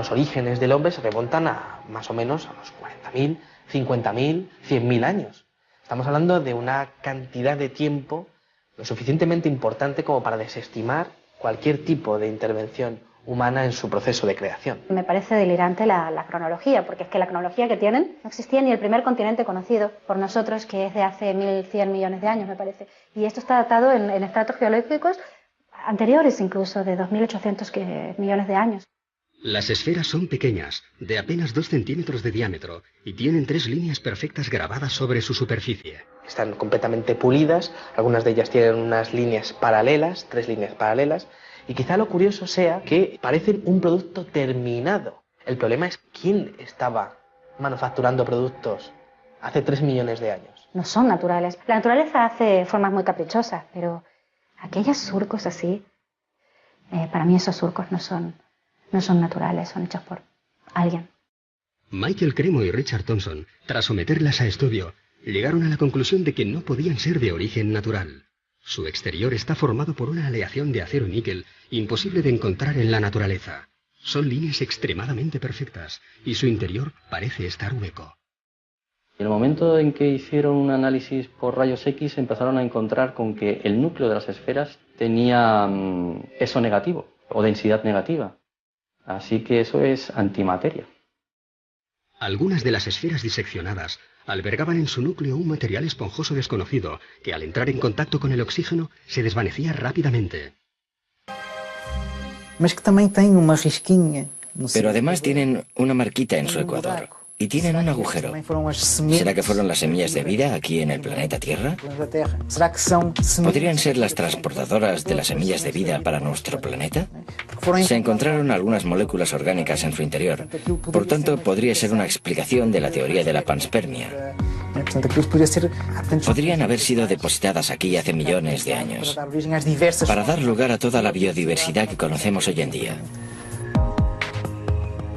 los orígenes del hombre se remontan a más o menos a los 40.000, 50.000, 100.000 años. Estamos hablando de una cantidad de tiempo lo suficientemente importante como para desestimar cualquier tipo de intervención humana en su proceso de creación. Me parece delirante la cronología, porque es que la cronología que tienen no existía ni el primer continente conocido por nosotros, que es de hace 1.100 millones de años, me parece. Y esto está datado en estratos geológicos anteriores incluso, de 2.800 millones de años. Las esferas son pequeñas, de apenas 2 centímetros de diámetro, y tienen 3 líneas perfectas grabadas sobre su superficie. Están completamente pulidas, algunas de ellas tienen unas líneas paralelas, 3 líneas paralelas, y quizá lo curioso sea que parecen un producto terminado. El problema es quién estaba manufacturando productos hace 3 millones de años. No son naturales. La naturaleza hace formas muy caprichosas, pero aquellos surcos así, para mí esos surcos no son naturales, son hechos por alguien. Michael Cremo y Richard Thompson, tras someterlas a estudio, llegaron a la conclusión de que no podían ser de origen natural. Su exterior está formado por una aleación de acero y níquel imposible de encontrar en la naturaleza. Son líneas extremadamente perfectas y su interior parece estar hueco. En el momento en que hicieron un análisis por rayos X empezaron a encontrar con que el núcleo de las esferas tenía peso negativo o densidad negativa. Así que eso es antimateria. Algunas de las esferas diseccionadas albergaban en su núcleo un material esponjoso desconocido que al entrar en contacto con el oxígeno se desvanecía rápidamente. Pero además tienen una marquita en su ecuador y tienen un agujero. ¿Será que fueron las semillas de vida aquí en el planeta Tierra? ¿Podrían ser las transportadoras de las semillas de vida para nuestro planeta? Se encontraron algunas moléculas orgánicas en su interior. Por tanto, podría ser una explicación de la teoría de la panspermia. Podrían haber sido depositadas aquí hace millones de años para dar lugar a toda la biodiversidad que conocemos hoy en día.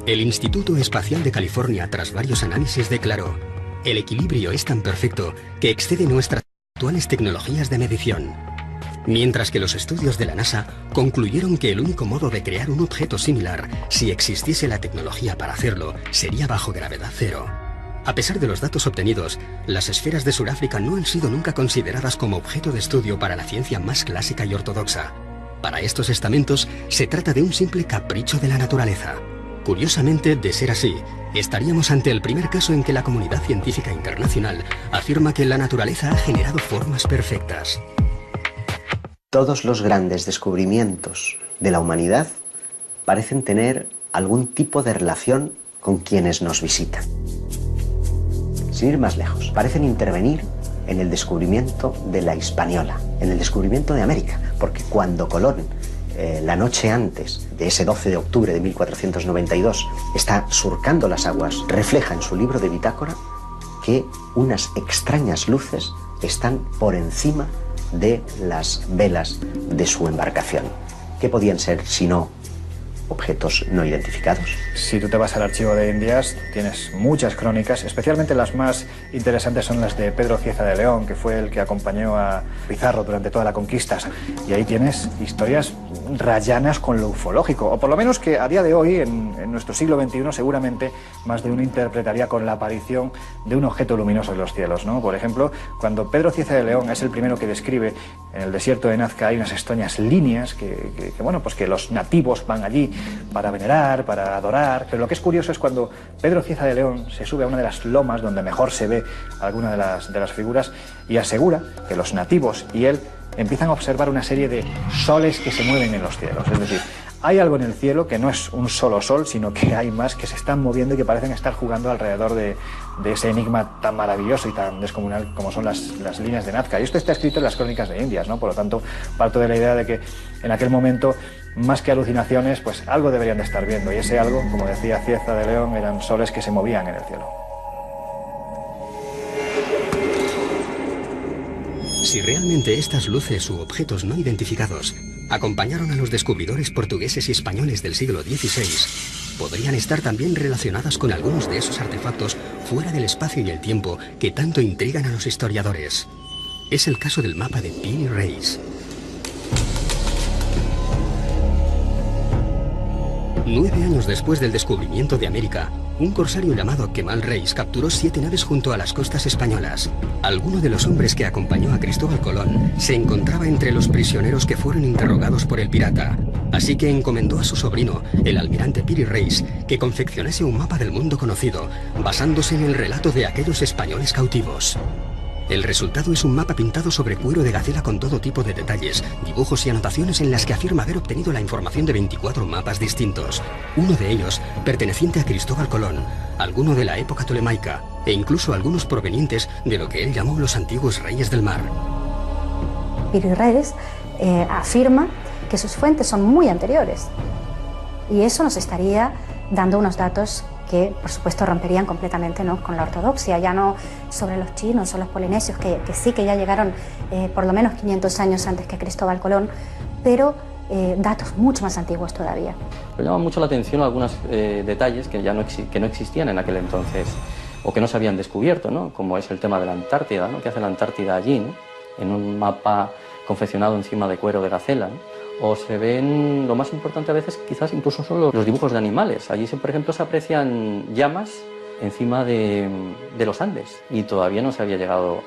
El Instituto Espacial de California, tras varios análisis, declaró: el equilibrio es tan perfecto que excede nuestras actuales tecnologías de medición. Mientras que los estudios de la NASA concluyeron que el único modo de crear un objeto similar, si existiese la tecnología para hacerlo, sería bajo gravedad cero. A pesar de los datos obtenidos, las esferas de Sudáfrica no han sido nunca consideradas como objeto de estudio para la ciencia más clásica y ortodoxa. Para estos estamentos, se trata de un simple capricho de la naturaleza. Curiosamente, de ser así, estaríamos ante el primer caso en que la comunidad científica internacional afirma que la naturaleza ha generado formas perfectas. Todos los grandes descubrimientos de la humanidad parecen tener algún tipo de relación con quienes nos visitan. Sin ir más lejos, parecen intervenir en el descubrimiento de la Hispaniola, en el descubrimiento de América, porque cuando Colón, la noche antes de ese 12 de octubre de 1492, está surcando las aguas, refleja en su libro de bitácora que unas extrañas luces están por encima de las velas de su embarcación. ¿Qué podían ser si no objetos no identificados? Si tú te vas al archivo de Indias, tienes muchas crónicas, especialmente las más interesantes son las de Pedro Cieza de León, que fue el que acompañó a Pizarro durante toda la conquista. Y ahí tienes historias rayanas con lo ufológico, o por lo menos que a día de hoy, en nuestro siglo XXI, seguramente más de uno interpretaría con la aparición de un objeto luminoso en los cielos, ¿no? Por ejemplo, cuando Pedro Cieza de León es el primero que describe en el desierto de Nazca hay unas extrañas líneas que los nativos van allí para venerar, para adorar, pero lo que es curioso es cuando Pedro Cieza de León se sube a una de las lomas donde mejor se ve alguna de las figuras y asegura que los nativos y él empiezan a observar una serie de soles que se mueven en los cielos, es decir, hay algo en el cielo que no es un solo sol, sino que hay más que se están moviendo y que parecen estar jugando alrededor de ese enigma tan maravilloso y tan descomunal como son las líneas de Nazca. Y esto está escrito en las crónicas de Indias, ¿no? Por lo tanto, parto de la idea de que en aquel momento, más que alucinaciones, pues algo deberían de estar viendo. Y ese algo, como decía Cieza de León, eran soles que se movían en el cielo. Si realmente estas luces u objetos no identificados acompañaron a los descubridores portugueses y españoles del siglo XVI, podrían estar también relacionadas con algunos de esos artefactos fuera del espacio y el tiempo que tanto intrigan a los historiadores. Es el caso del mapa de Piri Reis. 9 años después del descubrimiento de América, un corsario llamado Kemal Reis capturó 7 naves junto a las costas españolas. Alguno de los hombres que acompañó a Cristóbal Colón se encontraba entre los prisioneros que fueron interrogados por el pirata. Así que encomendó a su sobrino, el almirante Piri Reis, que confeccionase un mapa del mundo conocido, basándose en el relato de aquellos españoles cautivos. El resultado es un mapa pintado sobre cuero de gacela con todo tipo de detalles, dibujos y anotaciones en las que afirma haber obtenido la información de 24 mapas distintos. Uno de ellos perteneciente a Cristóbal Colón, alguno de la época tolemaica e incluso algunos provenientes de lo que él llamó los antiguos reyes del mar. Piri Reis afirma que sus fuentes son muy anteriores y eso nos estaría dando unos datos que por supuesto romperían completamente, ¿no?, con la ortodoxia, ya no sobre los chinos o los polinesios, que sí que ya llegaron por lo menos 500 años antes que Cristóbal Colón, pero datos mucho más antiguos todavía. Me llama mucho la atención algunos detalles que ya no existían en aquel entonces o que no se habían descubierto, ¿no?, como es el tema de la Antártida, ¿no?, que hace la Antártida allí, ¿no?, en un mapa confeccionado encima de cuero de gacela, ¿no? O se ven, lo más importante a veces quizás incluso son los dibujos de animales. Allí, por ejemplo, se aprecian llamas encima de los Andes y todavía no se había llegado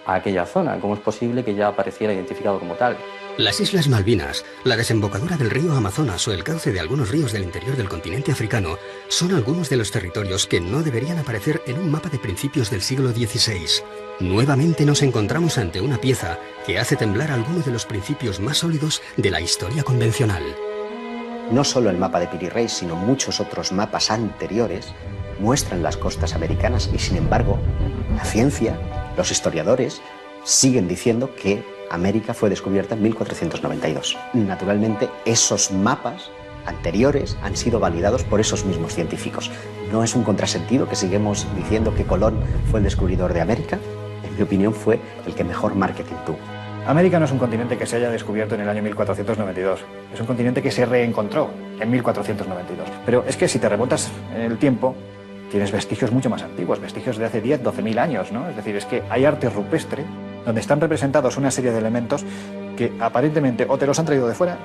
a aquella zona. ¿Cómo es posible que ya apareciera identificado como tal? Las Islas Malvinas, la desembocadura del río Amazonas o el cauce de algunos ríos del interior del continente africano son algunos de los territorios que no deberían aparecer en un mapa de principios del siglo XVI. Nuevamente nos encontramos ante una pieza que hace temblar algunos de los principios más sólidos de la historia convencional. No solo el mapa de Piri Reis, sino muchos otros mapas anteriores muestran las costas americanas y, sin embargo, la ciencia, los historiadores, siguen diciendo que América fue descubierta en 1492. Naturalmente, esos mapas anteriores han sido validados por esos mismos científicos. No es un contrasentido que sigamos diciendo que Colón fue el descubridor de América. En mi opinión, fue el que mejor marketing tuvo. América no es un continente que se haya descubierto en el año 1492. Es un continente que se reencontró en 1492. Pero es que si te remontas en el tiempo, tienes vestigios mucho más antiguos, vestigios de hace 10, 12.000 años, ¿no? Es decir, es que hay arte rupestre donde están representados una serie de elementos que aparentemente o te los han traído de fuera,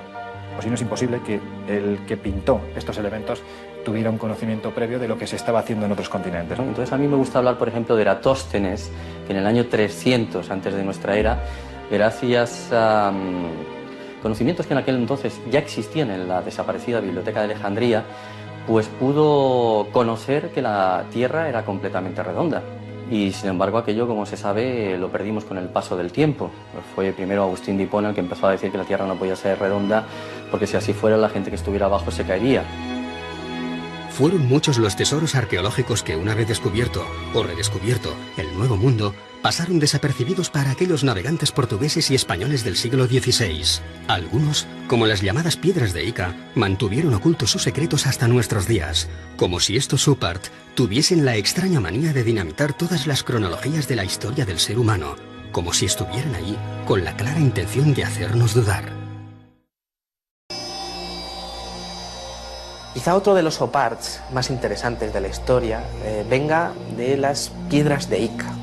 o si no es imposible que el que pintó estos elementos tuviera un conocimiento previo de lo que se estaba haciendo en otros continentes, ¿no? Entonces a mí me gusta hablar, por ejemplo, de Eratóstenes, que en el año 300 antes de nuestra era, gracias a conocimientos que en aquel entonces ya existían en la desaparecida Biblioteca de Alejandría, pues pudo conocer que la Tierra era completamente redonda. Y sin embargo aquello, como se sabe, lo perdimos con el paso del tiempo. Fue primero Agustín de Hipona el que empezó a decir que la Tierra no podía ser redonda, porque si así fuera la gente que estuviera abajo se caería. Fueron muchos los tesoros arqueológicos que, una vez descubierto o redescubierto el Nuevo Mundo, pasaron desapercibidos para aquellos navegantes portugueses y españoles del siglo XVI. Algunos, como las llamadas piedras de Ica, mantuvieron ocultos sus secretos hasta nuestros días, como si estos Supart tuviesen la extraña manía de dinamitar todas las cronologías de la historia del ser humano, como si estuvieran ahí con la clara intención de hacernos dudar. Quizá otro de los oparts más interesantes de la historia venga de las piedras de Ica.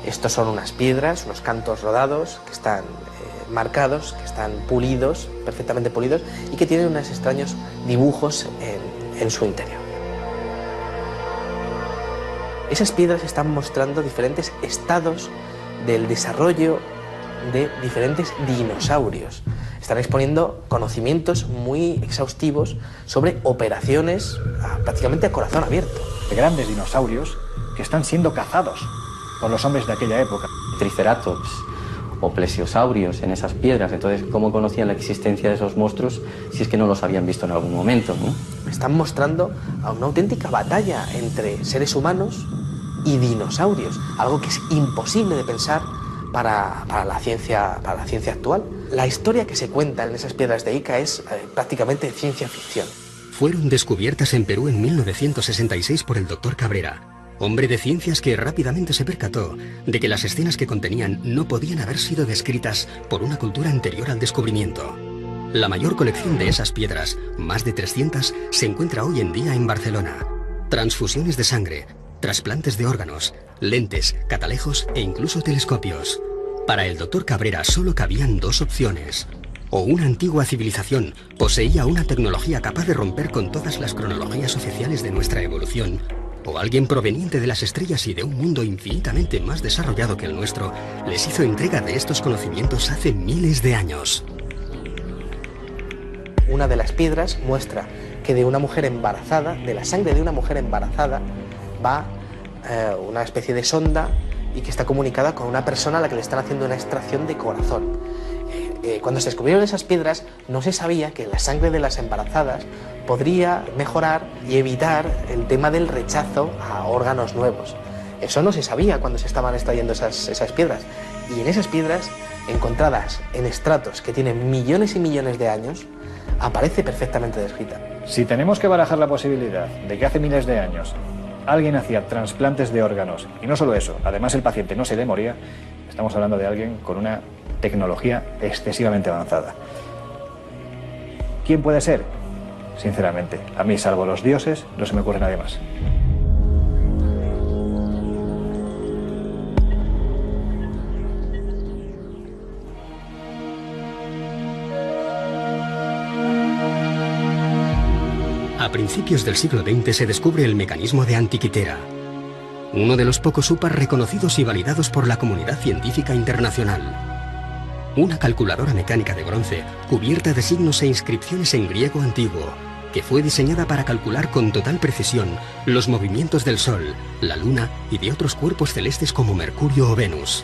Estos son unas piedras, unos cantos rodados que están marcados, que están pulidos, perfectamente pulidos, y que tienen unos extraños dibujos en su interior. Esas piedras están mostrando diferentes estados del desarrollo de diferentes dinosaurios. Están exponiendo conocimientos muy exhaustivos sobre operaciones prácticamente a corazón abierto. De grandes dinosaurios que están siendo cazados por los hombres de aquella época. Triceratops o plesiosaurios en esas piedras. Entonces, ¿cómo conocían la existencia de esos monstruos si es que no los habían visto en algún momento, ¿no? Están mostrando a una auténtica batalla entre seres humanos y dinosaurios, algo que es imposible de pensar para la ciencia actual. La historia que se cuenta en esas piedras de Ica es prácticamente ciencia ficción. Fueron descubiertas en Perú en 1966 por el Dr. Cabrera, hombre de ciencias que rápidamente se percató de que las escenas que contenían no podían haber sido descritas por una cultura anterior al descubrimiento. La mayor colección de esas piedras, más de 300, se encuentra hoy en día en Barcelona. Transfusiones de sangre, trasplantes de órganos, lentes, catalejos e incluso telescopios. Para el Dr. Cabrera solo cabían dos opciones: o una antigua civilización poseía una tecnología capaz de romper con todas las cronologías oficiales de nuestra evolución, o alguien proveniente de las estrellas y de un mundo infinitamente más desarrollado que el nuestro, les hizo entrega de estos conocimientos hace miles de años. Una de las piedras muestra que de una mujer embarazada, de la sangre de una mujer embarazada, va una especie de sonda y que está comunicada con una persona a la que le están haciendo una extracción de corazón. Cuando se descubrieron esas piedras no se sabía que la sangre de las embarazadas podría mejorar y evitar el tema del rechazo a órganos nuevos. Eso no se sabía cuando se estaban extrayendo esas piedras. Y en esas piedras, encontradas en estratos que tienen millones y millones de años, aparece perfectamente descrita. Si tenemos que barajar la posibilidad de que hace miles de años alguien hacía trasplantes de órganos, y no solo eso, además el paciente no se le moría, estamos hablando de alguien con una tecnología excesivamente avanzada. ¿Quién puede ser? Sinceramente, a mí, salvo los dioses, no se me ocurre nadie más. A principios del siglo XX se descubre el mecanismo de Antikythera, uno de los pocos UPAs reconocidos y validados por la comunidad científica internacional. Una calculadora mecánica de bronce cubierta de signos e inscripciones en griego antiguo, que fue diseñada para calcular con total precisión los movimientos del Sol, la Luna y de otros cuerpos celestes como Mercurio o Venus.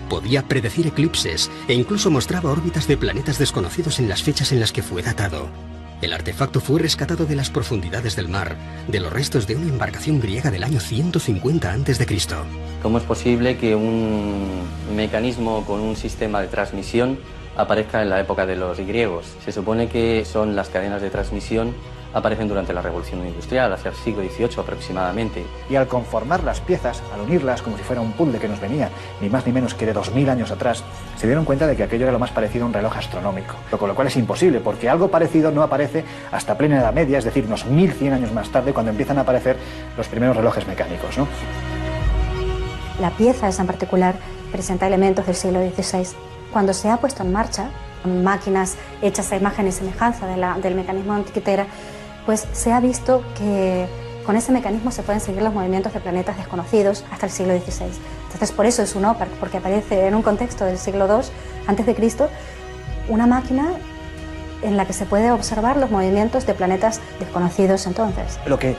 Podía predecir eclipses e incluso mostraba órbitas de planetas desconocidos en las fechas en las que fue datado. El artefacto fue rescatado de las profundidades del mar, de los restos de una embarcación griega del año 150 a.C. ¿Cómo es posible que un mecanismo con un sistema de transmisión aparezca en la época de los griegos? Se supone que son las cadenas de transmisión aparecen durante la Revolución Industrial, hacia el siglo XVIII aproximadamente. Y al conformar las piezas, al unirlas como si fuera un puzzle que nos venía ni más ni menos que de 2000 años atrás, se dieron cuenta de que aquello era lo más parecido a un reloj astronómico. Con lo cual es imposible, porque algo parecido no aparece hasta plena Edad Media, es decir, unos 1100 años más tarde, cuando empiezan a aparecer los primeros relojes mecánicos, ¿no? La pieza esa en particular presenta elementos del siglo XVI. Cuando se ha puesto en marcha, máquinas hechas a imagen y semejanza del mecanismo de Antikythera, pues se ha visto que con ese mecanismo se pueden seguir los movimientos de planetas desconocidos hasta el siglo XVI. Entonces, por eso es un OPAR, porque aparece en un contexto del siglo II a.C. una máquina en la que se puede observar los movimientos de planetas desconocidos entonces. Lo que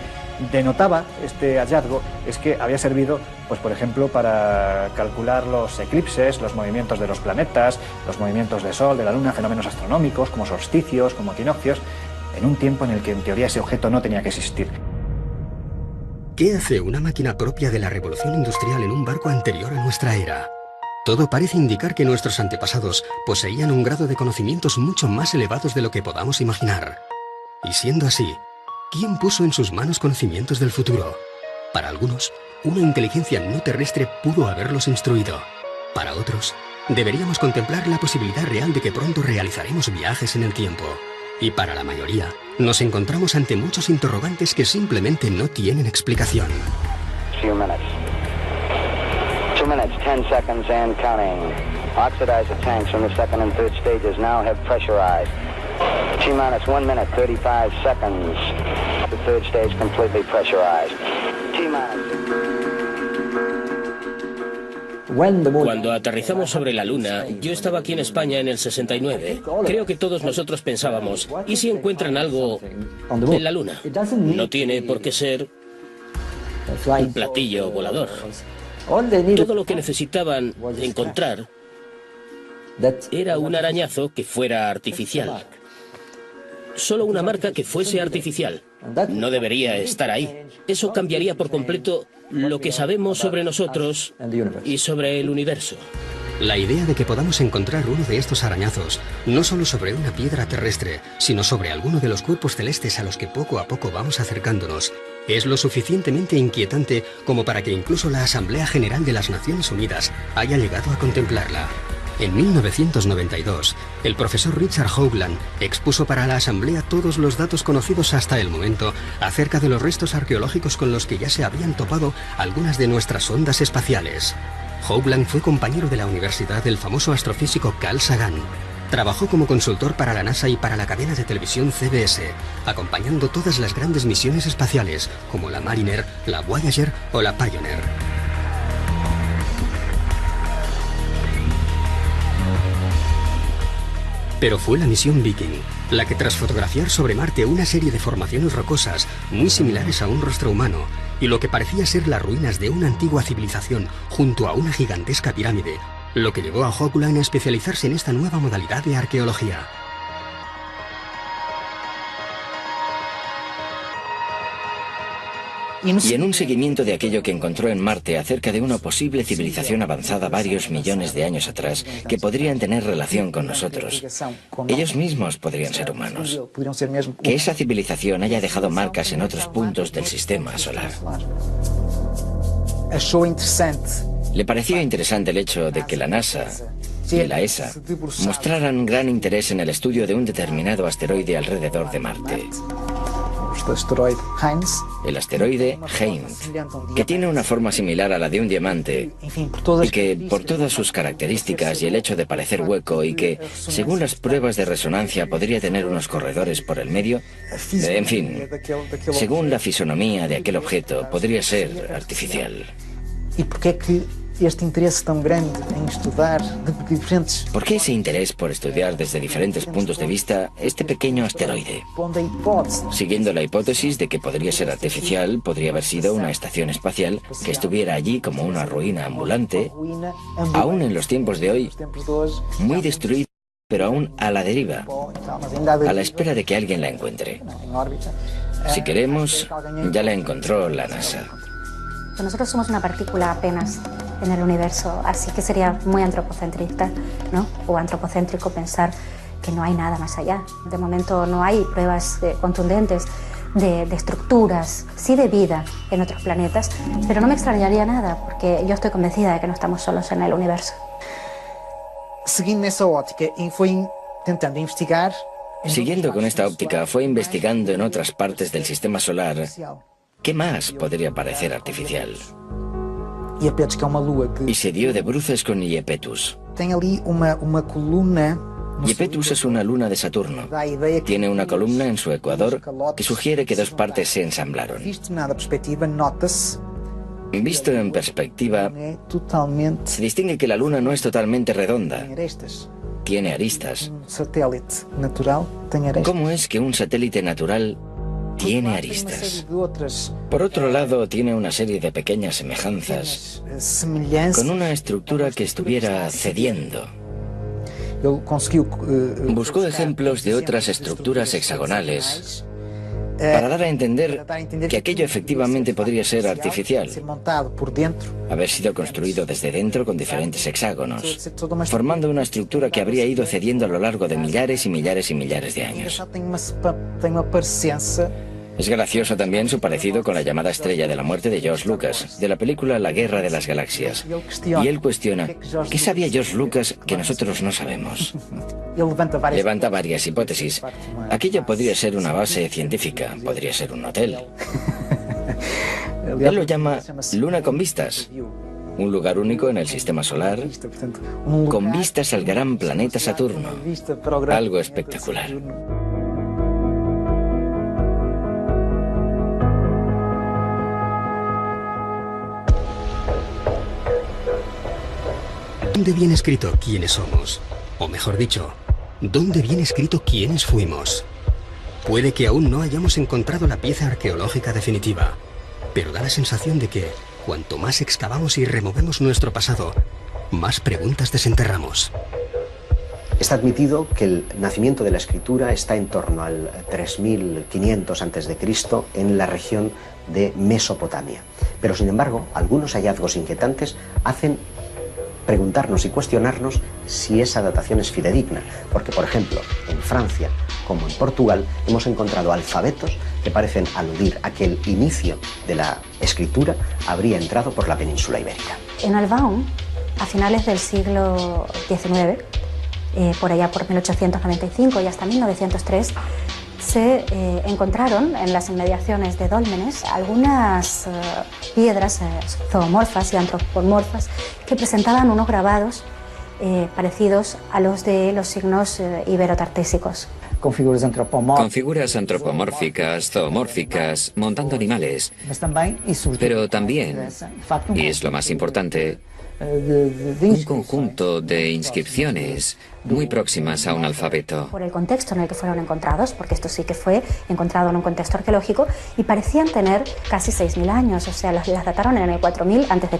denotaba este hallazgo es que había servido, pues por ejemplo, para calcular los eclipses, los movimientos de los planetas, los movimientos del Sol, de la Luna, fenómenos astronómicos como solsticios, como equinoccios, en un tiempo en el que en teoría ese objeto no tenía que existir. ¿Qué hace una máquina propia de la revolución industrial en un barco anterior a nuestra era? Todo parece indicar que nuestros antepasados poseían un grado de conocimientos mucho más elevados de lo que podamos imaginar. Y siendo así, ¿quién puso en sus manos conocimientos del futuro? Para algunos, una inteligencia no terrestre pudo haberlos instruido. Para otros, deberíamos contemplar la posibilidad real de que pronto realizaremos viajes en el tiempo. Y para la mayoría, nos encontramos ante muchos interrogantes que simplemente no tienen explicación. 2 minutes. 2 minutes, 10 seconds and counting. Oxidizer tanks from the second and third stages now have pressurized. T-minus 1 minute, 35 seconds. The third stage completely pressurized. T-minus. Cuando aterrizamos sobre la Luna, yo estaba aquí en España en el 69. Creo que todos nosotros pensábamos, ¿y si encuentran algo en la Luna? No tiene por qué ser un platillo volador. Todo lo que necesitaban encontrar era un arañazo que fuera artificial. Solo una marca que fuese artificial. No debería estar ahí. Eso cambiaría por completo lo que sabemos sobre nosotros y sobre el universo. La idea de que podamos encontrar uno de estos arañazos, no solo sobre una piedra terrestre, sino sobre alguno de los cuerpos celestes a los que poco a poco vamos acercándonos, es lo suficientemente inquietante como para que incluso la Asamblea General de las Naciones Unidas haya llegado a contemplarla. En 1992, el profesor Richard Hoagland expuso para la Asamblea todos los datos conocidos hasta el momento acerca de los restos arqueológicos con los que ya se habían topado algunas de nuestras sondas espaciales. Hoagland fue compañero de la universidad del famoso astrofísico Carl Sagan. Trabajó como consultor para la NASA y para la cadena de televisión CBS, acompañando todas las grandes misiones espaciales, como la Mariner, la Voyager o la Pioneer. Pero fue la misión Viking la que, tras fotografiar sobre Marte una serie de formaciones rocosas muy similares a un rostro humano y lo que parecía ser las ruinas de una antigua civilización junto a una gigantesca pirámide, lo que llevó a Hoagland a especializarse en esta nueva modalidad de arqueología. Y en un seguimiento de aquello que encontró en Marte acerca de una posible civilización avanzada varios millones de años atrás que podrían tener relación con nosotros. Ellos mismos podrían ser humanos. Que esa civilización haya dejado marcas en otros puntos del sistema solar. Le pareció interesante el hecho de que la NASA y la ESA mostraran gran interés en el estudio de un determinado asteroide alrededor de Marte. El asteroide Heinz, que tiene una forma similar a la de un diamante y que, por todas sus características y el hecho de parecer hueco y que, según las pruebas de resonancia, podría tener unos corredores por el medio, en fin, según la fisonomía de aquel objeto, podría ser artificial. este interés tan grande en estudiar de diferentes... ¿Por qué ese interés por estudiar desde diferentes puntos de vista este pequeño asteroide? Siguiendo la hipótesis de que podría ser artificial, podría haber sido una estación espacial que estuviera allí como una ruina ambulante, aún en los tiempos de hoy, muy destruida, pero aún a la deriva, a la espera de que alguien la encuentre. Si queremos, ya la encontró la NASA. Nosotros somos una partícula apenas en el universo, así que sería muy antropocentrista, ¿no? O antropocéntrico pensar que no hay nada más allá. De momento no hay pruebas contundentes de estructuras, sí de vida en otros planetas, pero no me extrañaría nada, porque yo estoy convencida de que no estamos solos en el universo. Siguiendo esa óptica, fue intentando investigar... Siguiendo con esta óptica, fue investigando en otras partes del sistema solar qué más podría parecer artificial. Y se dio de bruces con Iapetus. Iapetus es una luna de Saturno. Tiene una columna en su ecuador que sugiere que dos partes se ensamblaron. Visto en perspectiva, se distingue que la luna no es totalmente redonda. Tiene aristas. ¿Cómo es que un satélite natural tiene aristas? Por otro lado, tiene una serie de pequeñas semejanzas con una estructura que estuviera cediendo. Buscó ejemplos de otras estructuras hexagonales para dar a entender que aquello efectivamente podría ser artificial, haber sido construido desde dentro con diferentes hexágonos, formando una estructura que habría ido cediendo a lo largo de millares y millares y millares de años. Es gracioso también su parecido con la llamada Estrella de la Muerte de George Lucas, de la película La Guerra de las Galaxias. Y él cuestiona, ¿qué sabía George Lucas que nosotros no sabemos? Levanta varias hipótesis. Aquello podría ser una base científica, podría ser un hotel. Él lo llama Luna con vistas, un lugar único en el sistema solar, con vistas al gran planeta Saturno. Algo espectacular. ¿Dónde viene escrito quiénes somos? O mejor dicho, ¿dónde viene escrito quiénes fuimos? Puede que aún no hayamos encontrado la pieza arqueológica definitiva, pero da la sensación de que, cuanto más excavamos y removemos nuestro pasado, más preguntas desenterramos. Está admitido que el nacimiento de la escritura está en torno al 3500 a.C. en la región de Mesopotamia. Pero sin embargo, algunos hallazgos inquietantes hacen preguntarnos y cuestionarnos si esa datación es fidedigna, porque por ejemplo en Francia como en Portugal hemos encontrado alfabetos que parecen aludir a que el inicio de la escritura habría entrado por la península ibérica. En Albaón, a finales del siglo XIX, por allá por 1895 y hasta 1903, se encontraron en las inmediaciones de Dólmenes algunas piedras zoomorfas y antropomorfas que presentaban unos grabados parecidos a los de los signos iberotartésicos. Con figuras antropomórficas, zoomórficas, montando animales. Pero también, y es lo más importante, un conjunto de inscripciones muy próximas a un alfabeto. Por el contexto en el que fueron encontrados, porque esto sí que fue encontrado en un contexto arqueológico, y parecían tener casi 6.000 años, o sea, las dataron en el 4000 a.C.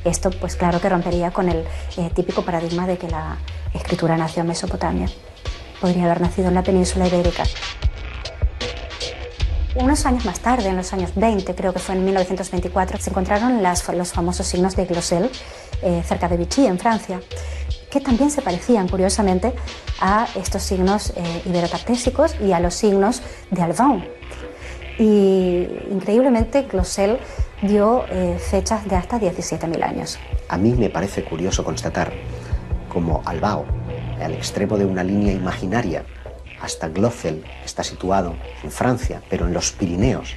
Esto, pues claro que rompería con el típico paradigma de que la escritura nació en Mesopotamia. Podría haber nacido en la península ibérica. Unos años más tarde, en los años 20, creo que fue en 1924, se encontraron los famosos signos de Glosel cerca de Vichy, en Francia, que también se parecían, curiosamente, a estos signos iberotartésicos y a los signos de Alban. Y, increíblemente, Glosel dio fechas de hasta 17.000 años. A mí me parece curioso constatar cómo Albao, al extremo de una línea imaginaria, hasta Glosel, está situado en Francia, pero en los Pirineos,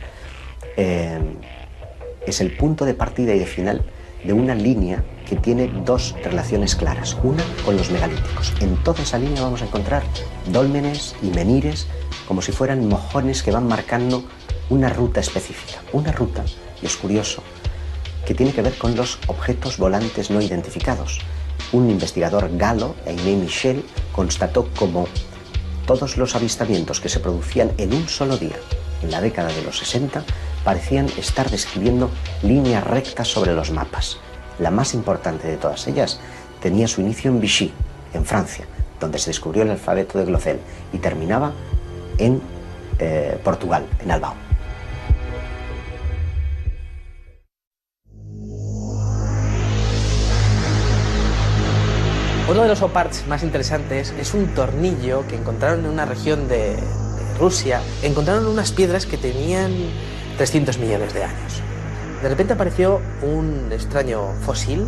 es el punto de partida y de final de una línea que tiene dos relaciones claras. Una con los megalíticos. En toda esa línea vamos a encontrar dólmenes y menires como si fueran mojones que van marcando una ruta específica. Una ruta, y es curioso, que tiene que ver con los objetos volantes no identificados. Un investigador galo, Aimé Michel, constató como todos los avistamientos que se producían en un solo día, en la década de los 60, parecían estar describiendo líneas rectas sobre los mapas. La más importante de todas ellas tenía su inicio en Vichy, en Francia, donde se descubrió el alfabeto de Glosel, y terminaba en Portugal, en Albao. Uno de los oparts más interesantes es un tornillo que encontraron en una región de Rusia. Encontraron unas piedras que tenían 300 millones de años. De repente apareció un extraño fósil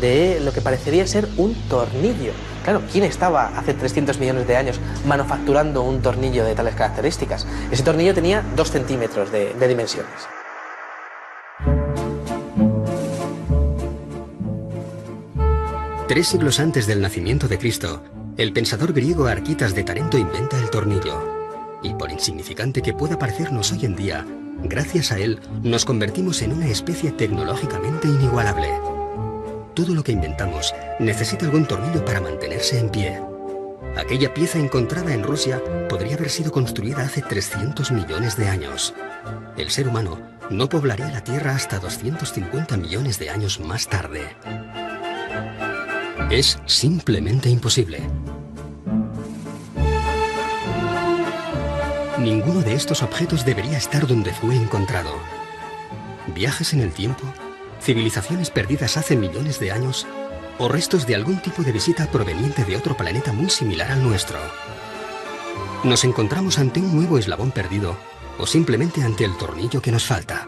de lo que parecería ser un tornillo. Claro, ¿quién estaba hace 300 millones de años manufacturando un tornillo de tales características? Ese tornillo tenía 2 centímetros de dimensiones. Tres siglos antes del nacimiento de Cristo, el pensador griego Arquitas de Tarento inventa el tornillo. Y por insignificante que pueda parecernos hoy en día, gracias a él nos convertimos en una especie tecnológicamente inigualable. Todo lo que inventamos necesita algún tornillo para mantenerse en pie. Aquella pieza encontrada en Rusia podría haber sido construida hace 300 millones de años. El ser humano no poblaría la Tierra hasta 250 millones de años más tarde. Es simplemente imposible. Ninguno de estos objetos debería estar donde fue encontrado. Viajes en el tiempo, civilizaciones perdidas hace millones de años, o restos de algún tipo de visita proveniente de otro planeta muy similar al nuestro. Nos encontramos ante un nuevo eslabón perdido, o simplemente ante el tornillo que nos falta.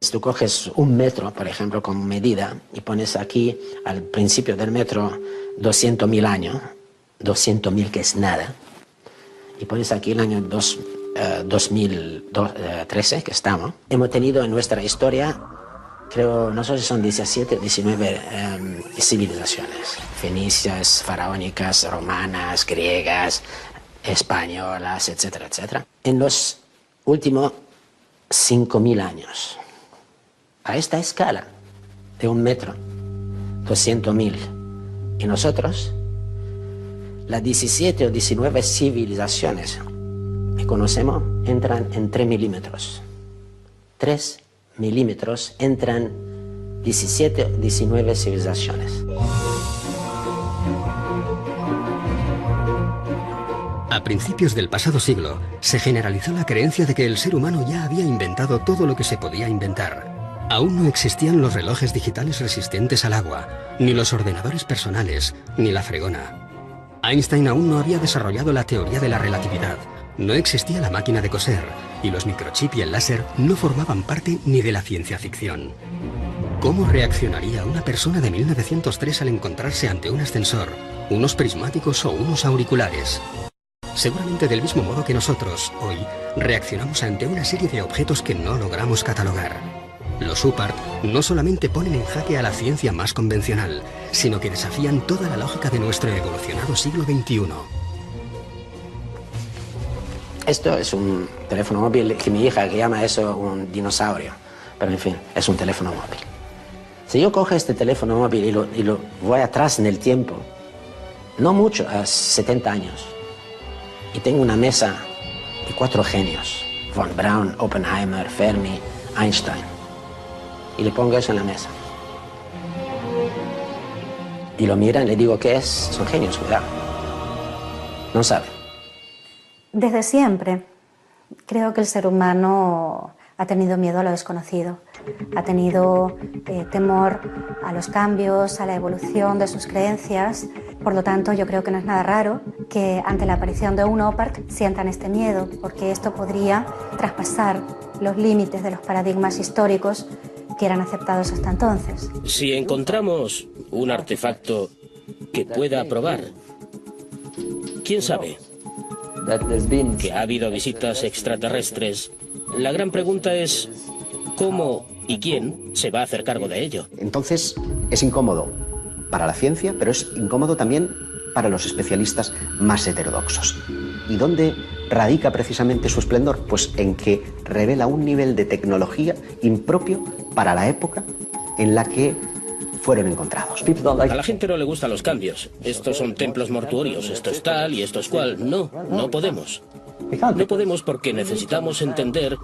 Si tú coges un metro, por ejemplo, como medida, y pones aquí al principio del metro 200.000 años, 200.000 que es nada, y pones aquí el año 2013 que estamos, hemos tenido en nuestra historia, creo, no sé si son 17 o 19 civilizaciones, fenicias, faraónicas, romanas, griegas, españolas, etcétera, etcétera, en los últimos 5.000 años. A esta escala de un metro, 200.000. Y nosotros, las 17 o 19 civilizaciones que conocemos entran en 3 milímetros. 3 milímetros entran 17 o 19 civilizaciones. A principios del pasado siglo, se generalizó la creencia de que el ser humano ya había inventado todo lo que se podía inventar. Aún no existían los relojes digitales resistentes al agua, ni los ordenadores personales, ni la fregona. Einstein aún no había desarrollado la teoría de la relatividad, no existía la máquina de coser, y los microchips y el láser no formaban parte ni de la ciencia ficción. ¿Cómo reaccionaría una persona de 1903 al encontrarse ante un ascensor, unos prismáticos o unos auriculares? Seguramente del mismo modo que nosotros, hoy, reaccionamos ante una serie de objetos que no logramos catalogar. Los UPART no solamente ponen en jaque a la ciencia más convencional, sino que desafían toda la lógica de nuestro evolucionado siglo XXI. Esto es un teléfono móvil que mi hija que llama eso un dinosaurio, pero en fin, es un teléfono móvil. Si yo cojo este teléfono móvil y lo voy atrás en el tiempo, no mucho, a 70 años, y tengo una mesa de 4 genios, von Braun, Oppenheimer, Fermi, Einstein, y le pongo eso en la mesa. Y lo miran, le digo, ¿qué es? Son genios, cuidado. No saben. Desde siempre creo que el ser humano ha tenido miedo a lo desconocido, ha tenido temor a los cambios, a la evolución de sus creencias. Por lo tanto, yo creo que no es nada raro que ante la aparición de un OPART sientan este miedo, porque esto podría traspasar los límites de los paradigmas históricos que eran aceptados hasta entonces. Si encontramos un artefacto que pueda probar, ¿quién sabe? Que ha habido visitas extraterrestres. La gran pregunta es ¿cómo y quién se va a hacer cargo de ello? Entonces es incómodo para la ciencia, pero es incómodo también para los especialistas más heterodoxos. ¿Y dónde radica precisamente su esplendor? Pues en que revela un nivel de tecnología impropio para la época en la que fueron encontrados. A la gente no le gustan los cambios. Estos son templos mortuorios, esto es tal y esto es cual. No, no podemos. No podemos porque necesitamos entender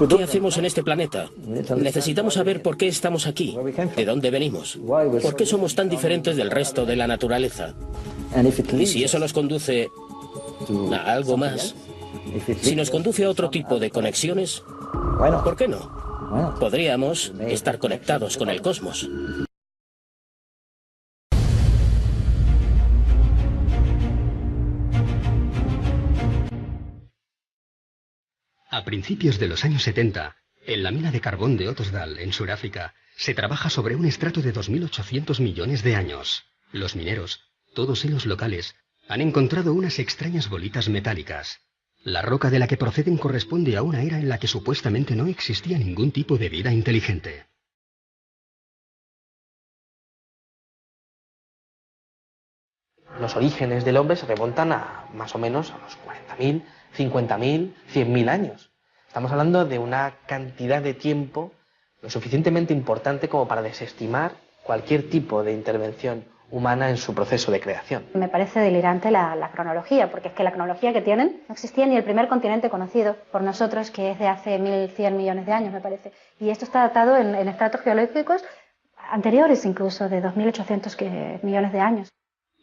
qué hacemos en este planeta. Necesitamos saber por qué estamos aquí, de dónde venimos, por qué somos tan diferentes del resto de la naturaleza. Y si eso nos conduce a algo más, si nos conduce a otro tipo de conexiones, ¿por qué no? Podríamos estar conectados con el cosmos. A principios de los años 70, en la mina de carbón de Ottosdal, en Sudáfrica, se trabaja sobre un estrato de 2.800 millones de años. Los mineros, todos ellos locales, han encontrado unas extrañas bolitas metálicas. La roca de la que proceden corresponde a una era en la que supuestamente no existía ningún tipo de vida inteligente. Los orígenes del hombre se remontan a más o menos a los 40.000, 50.000, 100.000 años. Estamos hablando de una cantidad de tiempo lo suficientemente importante como para desestimar cualquier tipo de intervención humana en su proceso de creación. Me parece delirante la cronología, porque es que la cronología que tienen no existía ni el primer continente conocido por nosotros, que es de hace 1.100 millones de años, me parece. Y esto está datado en estratos geológicos anteriores incluso, de 2.800 millones de años.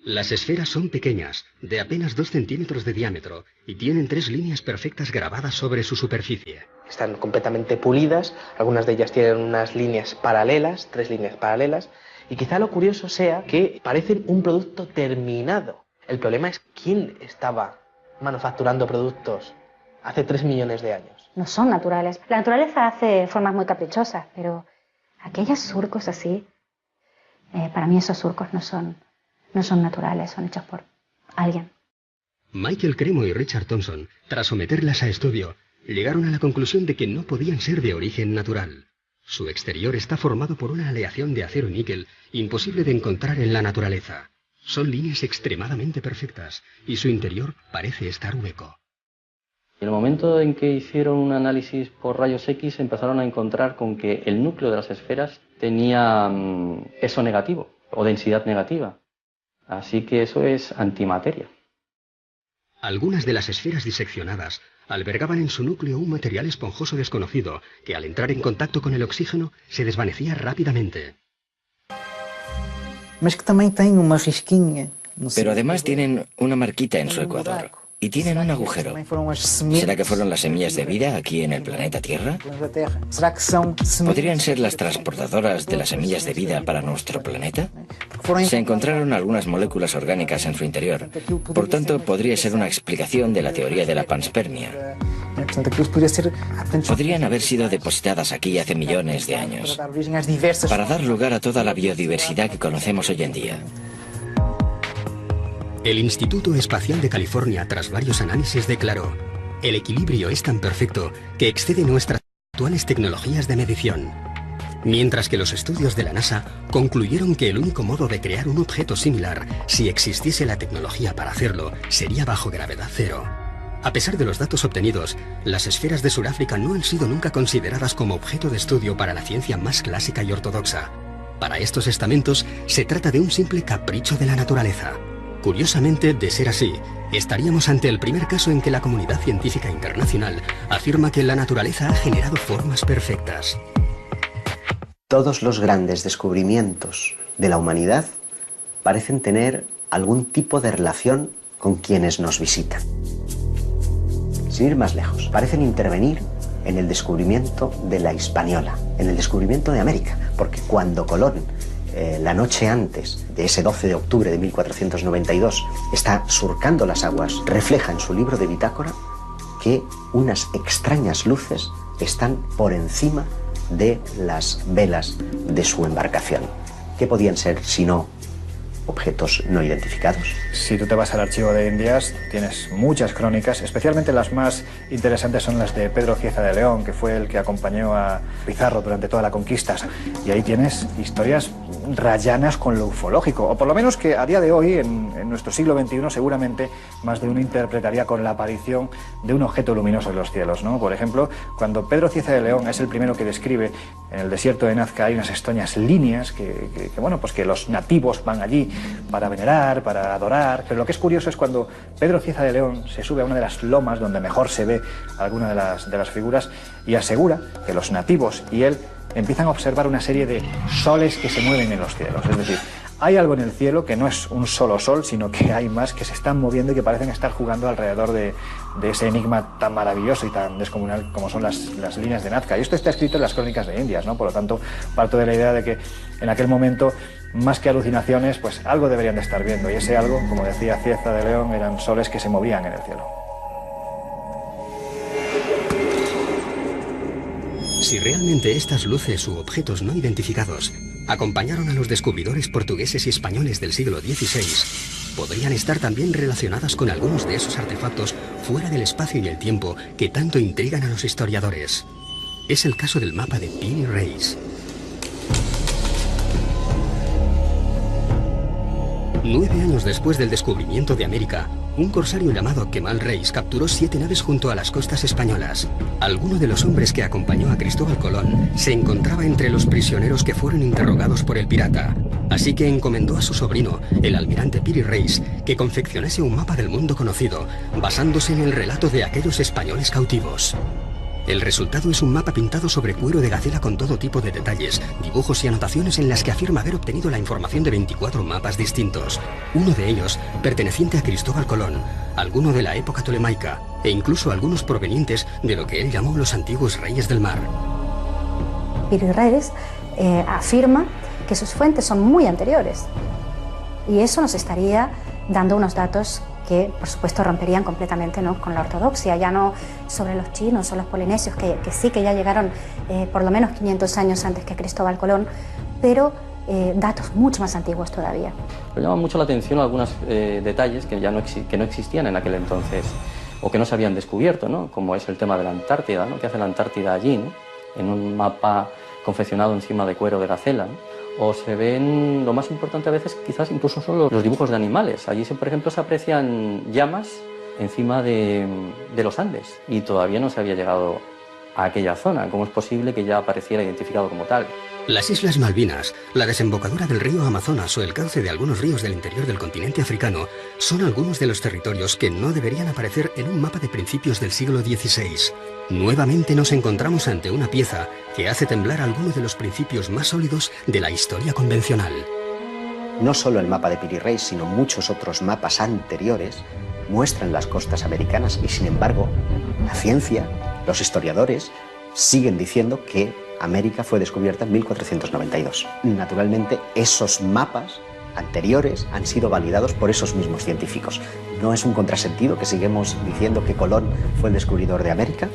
Las esferas son pequeñas, de apenas 2 centímetros de diámetro, y tienen 3 líneas perfectas grabadas sobre su superficie. Están completamente pulidas, algunas de ellas tienen unas líneas paralelas, 3 líneas paralelas, y quizá lo curioso sea que parecen un producto terminado. El problema es quién estaba manufacturando productos hace 3 millones de años. No son naturales. La naturaleza hace formas muy caprichosas, pero aquellos surcos así, para mí esos surcos no son naturales, son hechos por alguien. Michael Cremo y Richard Thompson, tras someterlas a estudio, llegaron a la conclusión de que no podían ser de origen natural. Su exterior está formado por una aleación de acero y níquel imposible de encontrar en la naturaleza. Son líneas extremadamente perfectas y su interior parece estar hueco. En el momento en que hicieron un análisis por rayos X empezaron a encontrar con que el núcleo de las esferas tenía peso negativo o densidad negativa. Así que eso es antimateria. Algunas de las esferas diseccionadas albergaban en su núcleo un material esponjoso desconocido que al entrar en contacto con el oxígeno se desvanecía rápidamente. Pero además tienen una marquita en su ecuador y tienen un agujero. ¿Será que fueron las semillas de vida aquí en el planeta Tierra? ¿Podrían ser las transportadoras de las semillas de vida para nuestro planeta? Se encontraron algunas moléculas orgánicas en su interior. Por tanto, podría ser una explicación de la teoría de la panspermia. Podrían haber sido depositadas aquí hace millones de años para dar lugar a toda la biodiversidad que conocemos hoy en día. El Instituto Espacial de California, tras varios análisis, declaró: el equilibrio es tan perfecto que excede nuestras actuales tecnologías de medición. Mientras que los estudios de la NASA concluyeron que el único modo de crear un objeto similar, si existiese la tecnología para hacerlo, sería bajo gravedad cero. A pesar de los datos obtenidos, las esferas de Sudáfrica no han sido nunca consideradas como objeto de estudio para la ciencia más clásica y ortodoxa. Para estos estamentos, se trata de un simple capricho de la naturaleza. Curiosamente, de ser así, estaríamos ante el primer caso en que la comunidad científica internacional afirma que la naturaleza ha generado formas perfectas. Todos los grandes descubrimientos de la humanidad parecen tener algún tipo de relación con quienes nos visitan. Sin ir más lejos, parecen intervenir en el descubrimiento de la Hispaniola, en el descubrimiento de América, porque cuando Colón, la noche antes de ese 12 de octubre de 1492, está surcando las aguas, refleja en su libro de bitácora que unas extrañas luces están por encima de las velas de su embarcación. ¿Qué podían ser si no objetos no identificados? Si tú te vas al archivo de Indias, tienes muchas crónicas, especialmente las más interesantes son las de Pedro Cieza de León, que fue el que acompañó a Pizarro durante toda la conquista. Y ahí tienes historias rayanas con lo ufológico, o por lo menos que a día de hoy, en nuestro siglo XXI, seguramente más de uno interpretaría con la aparición de un objeto luminoso en los cielos, ¿no? Por ejemplo, cuando Pedro Cieza de León es el primero que describe en el desierto de Nazca hay unas extrañas líneas que los nativos van allí para venerar, para adorar, pero lo que es curioso es cuando Pedro Cieza de León se sube a una de las lomas donde mejor se ve alguna de las figuras y asegura que los nativos y él empiezan a observar una serie de soles que se mueven en los cielos. Es decir, hay algo en el cielo que no es un solo sol, sino que hay más que se están moviendo y que parecen estar jugando alrededor de ese enigma tan maravilloso y tan descomunal como son las líneas de Nazca. Y esto está escrito en las crónicas de Indias, ¿no? Por lo tanto, parto de la idea de que en aquel momento, más que alucinaciones, pues algo deberían de estar viendo. Y ese algo, como decía Cieza de León, eran soles que se movían en el cielo. Si realmente estas luces u objetos no identificados acompañaron a los descubridores portugueses y españoles del siglo XVI, podrían estar también relacionadas con algunos de esos artefactos fuera del espacio y el tiempo que tanto intrigan a los historiadores. Es el caso del mapa de Piri Reis. 9 años después del descubrimiento de América, un corsario llamado Kemal Reis capturó 7 naves junto a las costas españolas. Alguno de los hombres que acompañó a Cristóbal Colón se encontraba entre los prisioneros que fueron interrogados por el pirata. Así que encomendó a su sobrino, el almirante Piri Reis, que confeccionase un mapa del mundo conocido, basándose en el relato de aquellos españoles cautivos. El resultado es un mapa pintado sobre cuero de gacela con todo tipo de detalles, dibujos y anotaciones en las que afirma haber obtenido la información de 24 mapas distintos. Uno de ellos perteneciente a Cristóbal Colón, alguno de la época tolemaica e incluso algunos provenientes de lo que él llamó los antiguos reyes del mar. Piri Reis afirma que sus fuentes son muy anteriores y eso nos estaría dando unos datos que por supuesto romperían completamente, ¿no?, con la ortodoxia, ya no sobre los chinos o los polinesios, que sí que ya llegaron por lo menos 500 años antes que Cristóbal Colón, pero datos mucho más antiguos todavía. Me llaman mucho la atención algunos detalles que no existían en aquel entonces o que no se habían descubierto, ¿no?, como es el tema de la Antártida, ¿no?, que hace la Antártida allí, ¿no?, en un mapa confeccionado encima de cuero de gacela, ¿no? O se ven, lo más importante a veces quizás incluso son los dibujos de animales. Allí, por ejemplo, se aprecian llamas encima de los Andes y todavía no se había llegado a aquella zona. ¿Cómo es posible que ya apareciera identificado como tal? Las Islas Malvinas, la desembocadura del río Amazonas o el cauce de algunos ríos del interior del continente africano son algunos de los territorios que no deberían aparecer en un mapa de principios del siglo XVI. Nuevamente nos encontramos ante una pieza que hace temblar algunos de los principios más sólidos de la historia convencional. No solo el mapa de Piri Reis, sino muchos otros mapas anteriores muestran las costas americanas y, sin embargo, la ciencia, los historiadores, siguen diciendo que América fue descubierta en 1492. Naturalmente, esos mapas anteriores han sido validados por esos mismos científicos. No es un contrasentido que sigamos diciendo que Colón fue el descubridor de América.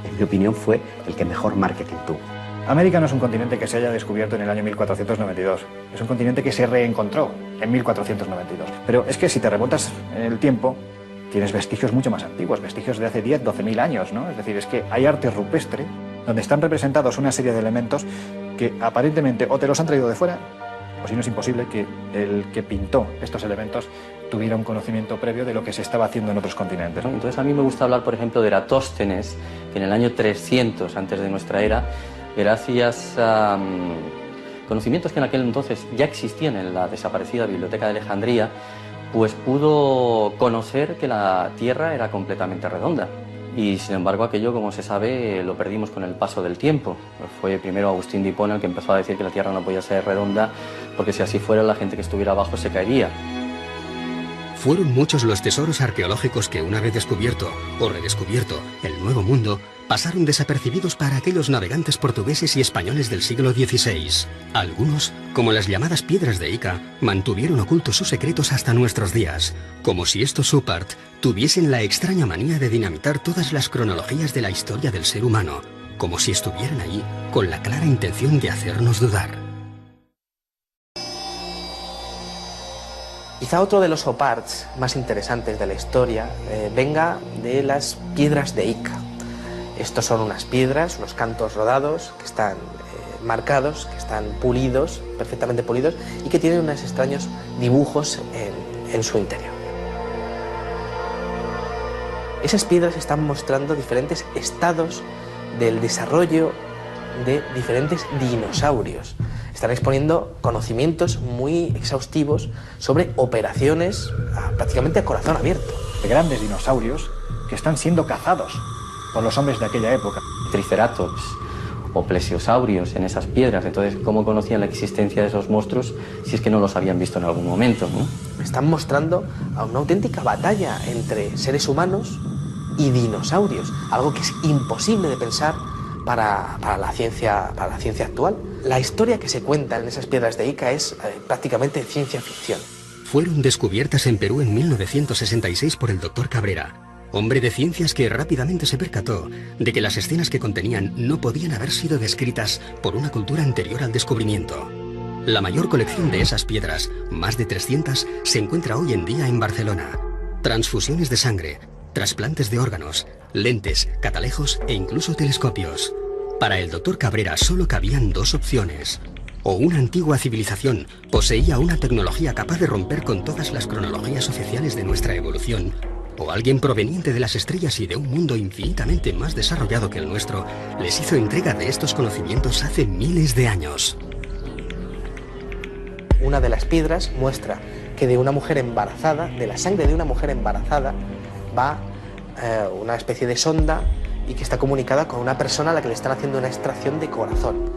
En mi opinión, fue el que mejor marketing tuvo. América no es un continente que se haya descubierto en el año 1492. Es un continente que se reencontró en 1492. Pero es que si te remontas en el tiempo, tienes vestigios mucho más antiguos, vestigios de hace 10, 12.000 años, ¿no? Es decir, es que hay arte rupestre donde están representados una serie de elementos que aparentemente o te los han traído de fuera, o si no es imposible que el que pintó estos elementos tuviera un conocimiento previo de lo que se estaba haciendo en otros continentes, ¿no? Entonces a mí me gusta hablar, por ejemplo, de Eratóstenes, que en el año 300 antes de nuestra era, gracias a conocimientos que en aquel entonces ya existían en la desaparecida Biblioteca de Alejandría, pues pudo conocer que la Tierra era completamente redonda. Y sin embargo aquello, como se sabe, lo perdimos con el paso del tiempo. Fue primero Agustín de Hipona el que empezó a decir que la Tierra no podía ser redonda, porque si así fuera la gente que estuviera abajo se caería. Fueron muchos los tesoros arqueológicos que, una vez descubierto o redescubierto el Nuevo Mundo, pasaron desapercibidos para aquellos navegantes portugueses y españoles del siglo XVI. Algunos, como las llamadas piedras de Ica, mantuvieron ocultos sus secretos hasta nuestros días, como si estos Supart tuviesen la extraña manía de dinamitar todas las cronologías de la historia del ser humano, como si estuvieran allí con la clara intención de hacernos dudar. Quizá otro de los oparts más interesantes de la historia venga de las piedras de Ica. Estos son unas piedras, unos cantos rodados que están marcados, que están pulidos, perfectamente pulidos, y que tienen unos extraños dibujos en su interior. Esas piedras están mostrando diferentes estados del desarrollo de diferentes dinosaurios. Están exponiendo conocimientos muy exhaustivos sobre operaciones prácticamente a corazón abierto. De grandes dinosaurios que están siendo cazados por los hombres de aquella época. Triceratops o plesiosaurios en esas piedras. Entonces, ¿cómo conocían la existencia de esos monstruos si es que no los habían visto en algún momento, ¿no? Están mostrando a una auténtica batalla entre seres humanos y dinosaurios, algo que es imposible de pensar para la ciencia actual. La historia que se cuenta en esas piedras de Ica es prácticamente ciencia ficción. Fueron descubiertas en Perú en 1966 por el Dr. Cabrera, hombre de ciencias que rápidamente se percató de que las escenas que contenían no podían haber sido descritas por una cultura anterior al descubrimiento. La mayor colección de esas piedras, más de 300, se encuentra hoy en día en Barcelona. Transfusiones de sangre, trasplantes de órganos, lentes, catalejos e incluso telescopios. Para el Dr. Cabrera solo cabían dos opciones. O una antigua civilización poseía una tecnología capaz de romper con todas las cronologías oficiales de nuestra evolución, o alguien proveniente de las estrellas y de un mundo infinitamente más desarrollado que el nuestro les hizo entrega de estos conocimientos hace miles de años. Una de las piedras muestra que de una mujer embarazada, de la sangre de una mujer embarazada, va una especie de sonda y que está comunicada con una persona a la que le están haciendo una extracción de corazón.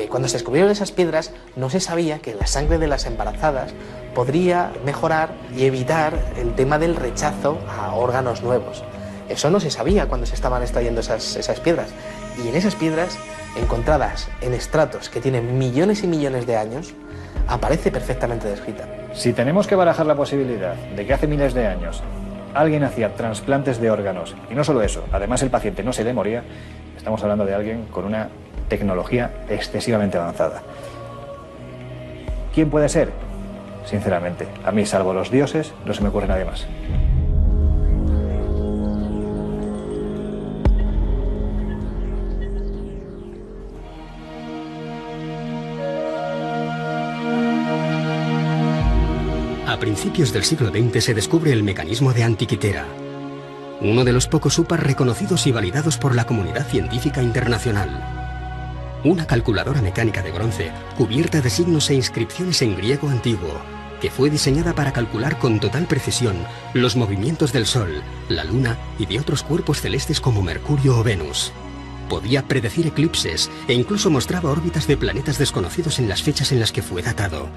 Cuando se descubrieron esas piedras no se sabía que la sangre de las embarazadas podría mejorar y evitar el tema del rechazo a órganos nuevos. Eso no se sabía cuando se estaban extrayendo esas piedras. Y en esas piedras, encontradas en estratos que tienen millones y millones de años, aparece perfectamente descrita. Si tenemos que barajar la posibilidad de que hace miles de años alguien hacía trasplantes de órganos, y no solo eso, además el paciente no se le moría, estamos hablando de alguien con una tecnología excesivamente avanzada. ¿Quién puede ser? Sinceramente, a mí, salvo los dioses, no se me ocurre nadie más. A principios del siglo XX se descubre el mecanismo de Antikythera, uno de los pocos UPAs reconocidos y validados por la comunidad científica internacional. Una calculadora mecánica de bronce cubierta de signos e inscripciones en griego antiguo, que fue diseñada para calcular con total precisión los movimientos del Sol, la Luna y de otros cuerpos celestes como Mercurio o Venus. Podía predecir eclipses e incluso mostraba órbitas de planetas desconocidos en las fechas en las que fue datado.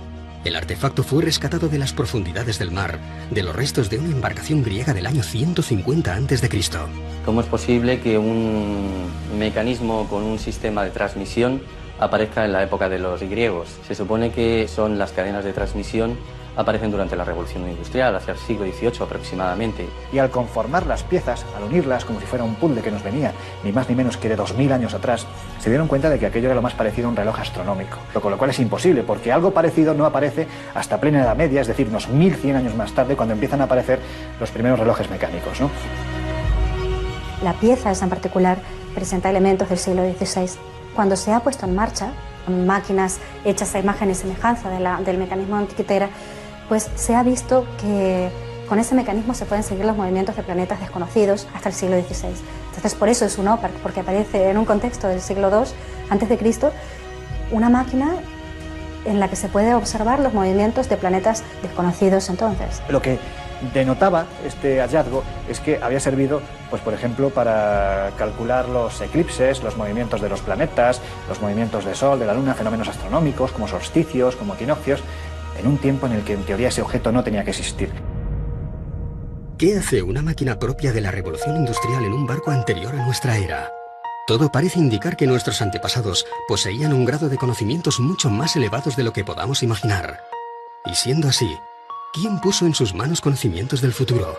El artefacto fue rescatado de las profundidades del mar, de los restos de una embarcación griega del año 150 a.C. ¿Cómo es posible que un mecanismo con un sistema de transmisión aparezca en la época de los griegos? Se supone que son las cadenas de transmisión aparecen durante la Revolución Industrial, hacia el siglo XVIII aproximadamente. Y al conformar las piezas, al unirlas como si fuera un puzzle que nos venía ni más ni menos que de 2000 años atrás, se dieron cuenta de que aquello era lo más parecido a un reloj astronómico. Con lo cual es imposible, porque algo parecido no aparece hasta plena Edad Media, es decir, unos 1100 años más tarde, cuando empiezan a aparecer los primeros relojes mecánicos, ¿no? La pieza esa en particular presenta elementos del siglo XVI. Cuando se ha puesto en marcha, con máquinas hechas a imagen y semejanza del mecanismo de Antikythera, pues se ha visto que con ese mecanismo se pueden seguir los movimientos de planetas desconocidos hasta el siglo XVI. Entonces, por eso es un OPARC, porque aparece en un contexto del siglo II a.C. una máquina en la que se puede observar los movimientos de planetas desconocidos entonces. Lo que denotaba este hallazgo es que había servido, pues por ejemplo, para calcular los eclipses, los movimientos de los planetas, los movimientos del Sol, de la Luna, fenómenos astronómicos como solsticios, como equinoccios, en un tiempo en el que en teoría ese objeto no tenía que existir. ¿Qué hace una máquina propia de la revolución industrial en un barco anterior a nuestra era? Todo parece indicar que nuestros antepasados poseían un grado de conocimientos mucho más elevados de lo que podamos imaginar. Y siendo así, ¿quién puso en sus manos conocimientos del futuro?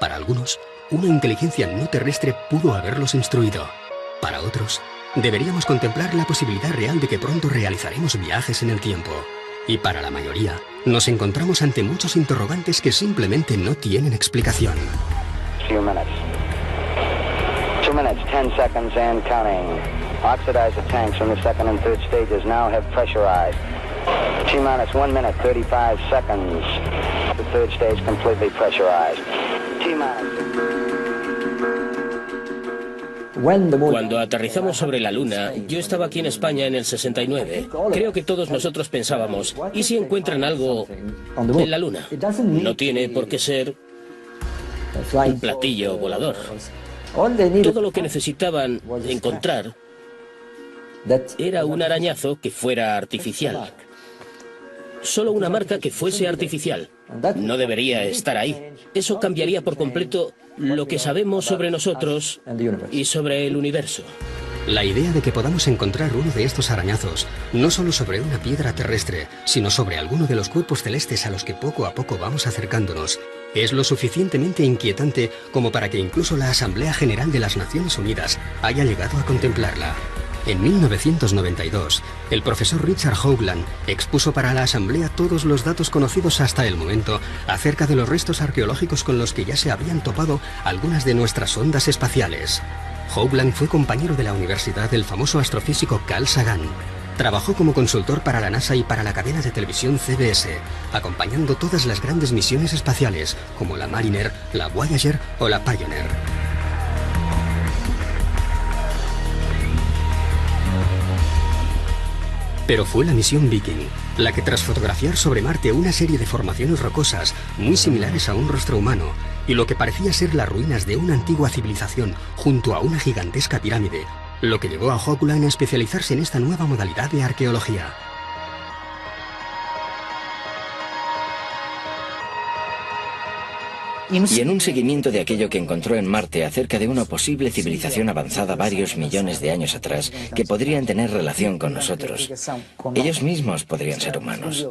Para algunos, una inteligencia no terrestre pudo haberlos instruido. Para otros, deberíamos contemplar la posibilidad real de que pronto realizaremos viajes en el tiempo. Y para la mayoría, nos encontramos ante muchos interrogantes que simplemente no tienen explicación. 2 minutes, 10 seconds and counting. Oxidizer tanks from the second and third stages now have pressurized. T-minus 1 minute, 35 seconds. The third stage completely pressurized. Cuando aterrizamos sobre la Luna, yo estaba aquí en España en el 69. Creo que todos nosotros pensábamos, ¿y si encuentran algo en la Luna? No tiene por qué ser un platillo volador. Todo lo que necesitaban encontrar era un arañazo que fuera artificial. Solo una marca que fuese artificial. No debería estar ahí. Eso cambiaría por completo lo que sabemos sobre nosotros y sobre el universo. La idea de que podamos encontrar uno de estos arañazos, no solo sobre una piedra terrestre, sino sobre alguno de los cuerpos celestes a los que poco a poco vamos acercándonos, es lo suficientemente inquietante como para que incluso la Asamblea General de las Naciones Unidas haya llegado a contemplarla. En 1992, el profesor Richard Hoagland expuso para la Asamblea todos los datos conocidos hasta el momento acerca de los restos arqueológicos con los que ya se habían topado algunas de nuestras sondas espaciales. Hoagland fue compañero de la universidad del famoso astrofísico Carl Sagan. Trabajó como consultor para la NASA y para la cadena de televisión CBS, acompañando todas las grandes misiones espaciales, como la Mariner, la Voyager o la Pioneer. Pero fue la misión Viking la que, tras fotografiar sobre Marte una serie de formaciones rocosas muy similares a un rostro humano y lo que parecía ser las ruinas de una antigua civilización junto a una gigantesca pirámide, lo que llevó a Hoagland a especializarse en esta nueva modalidad de arqueología. Y en un seguimiento de aquello que encontró en Marte acerca de una posible civilización avanzada varios millones de años atrás que podrían tener relación con nosotros. Ellos mismos podrían ser humanos.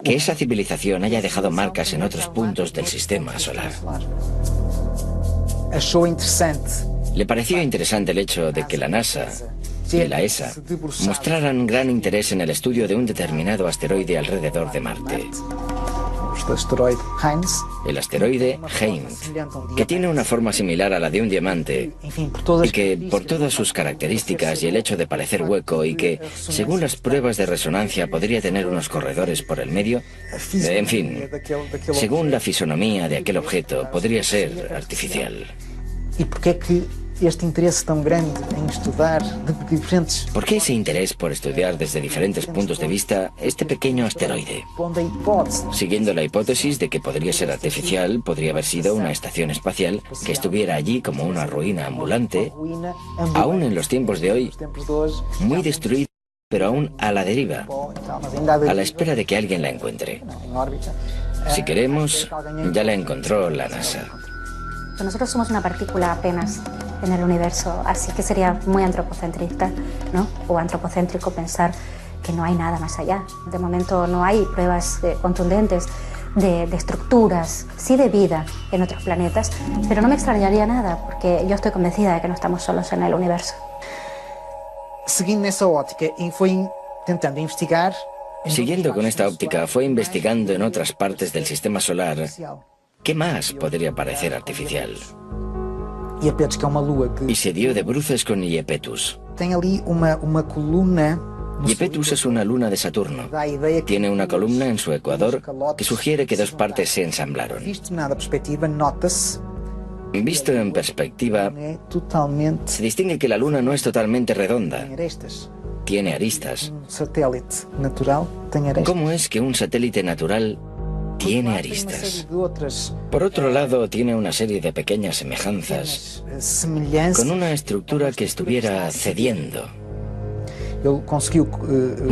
Que esa civilización haya dejado marcas en otros puntos del sistema solar. Le pareció interesante el hecho de que la NASA y la ESA mostraran gran interés en el estudio de un determinado asteroide alrededor de Marte. El asteroide Heinz, que tiene una forma similar a la de un diamante y que, por todas sus características y el hecho de parecer hueco y que, según las pruebas de resonancia, podría tener unos corredores por el medio, en fin, según la fisonomía de aquel objeto, podría ser artificial. Este interés tan grande en estudiar de diferentes... ¿Por qué ese interés por estudiar desde diferentes puntos de vista este pequeño asteroide? Siguiendo la hipótesis de que podría ser artificial, podría haber sido una estación espacial que estuviera allí como una ruina ambulante, aún en los tiempos de hoy, muy destruida, pero aún a la deriva, a la espera de que alguien la encuentre. Si queremos, ya la encontró la NASA. Nosotros somos una partícula apenas en el universo, así que sería muy antropocentrista, ¿no? O antropocéntrico pensar que no hay nada más allá. De momento no hay pruebas contundentes de estructuras, sí de vida en otros planetas, pero no me extrañaría nada porque yo estoy convencida de que no estamos solos en el universo. Siguiendo esa óptica y fue intentando investigar... Siguiendo con esta óptica, fue investigando en otras partes del sistema solar. ¿Qué más podría parecer artificial? Iapetus, que é uma lua que y se dio de bruces con Iapetus. tem ali uma coluna. Iapetus es una luna de Saturno. Tiene una columna en su ecuador que sugiere que dos partes se ensamblaron. Visto na perspectiva, nota-se Visto en perspectiva, totalmente se distingue que la luna no es totalmente redonda. arestas. Tiene aristas. Satélite natural tem arestas. ¿Cómo es que un satélite natural tiene aristas? Por otro lado, tiene una serie de pequeñas semejanzas con una estructura que estuviera cediendo.